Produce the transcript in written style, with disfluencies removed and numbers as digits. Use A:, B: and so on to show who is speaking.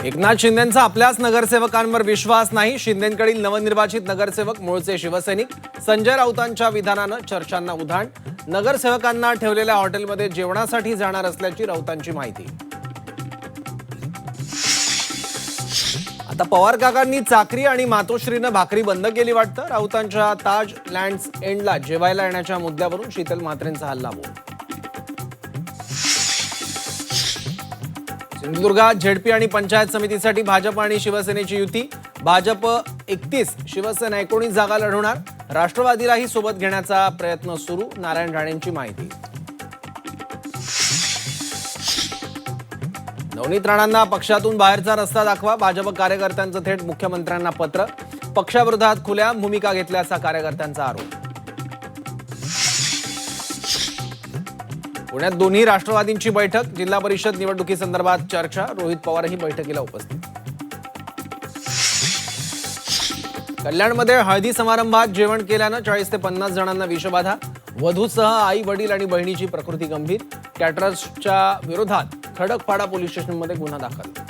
A: एकनाथ शिंदेंचा आपल्याच नगरसेवकांवर विश्वास नाही. शिंदेंकडील नवनिर्वाचित नगरसेवक मूळचे शिवसैनिक. संजय राऊतांच्या विधानानं चर्चांना उधाण. नगरसेवकांना ठेवलेल्या हॉटेलमध्ये जेवणासाठी जाणार असल्याची राऊतांची माहिती. आता पवार काकांनी चाकरी आणि मातोश्रीनं भाकरी बंद केली वाटतं. राऊतांच्या ताज लँड्स एंडला जेवायला येण्याच्या मुद्द्यावरून शीतल म्हात्रेंचा हल्लाबोल. सिंधुदुर्गात झेडपी आणि पंचायत समितीसाठी भाजप आणि शिवसेनेची युती. भाजप 31, शिवसेना 19 जागा लढवणार. राष्ट्रवादीलाही सोबत घेण्याचा प्रयत्न सुरू. नारायण राणेंची माहिती. नवनीत राणांना पक्षातून बाहेरचा रस्ता दाखवा. भाजप कार्यकर्त्यांचं थेट मुख्यमंत्र्यांना पत्र. पक्षाविरोधात खुल्या भूमिका घेतल्याचा कार्यकर्त्यांचा आरोप. पुण्यात दोन्ही राष्ट्रवादींची बैठक. जिल्हा परिषद निवडणुकीसंदर्भात चर्चा. रोहित पवारही बैठकीला उपस्थित. कल्याणमध्ये हळदी समारंभात जेवण केल्यानं 40 ते 50 जणांना विषबाधा. वधूसह आई वडील आणि बहिणीची प्रकृती गंभीर. कॅटरर्सच्या विरोधात खडकपाडा पोलीस स्टेशनमध्ये गुन्हा दाखल.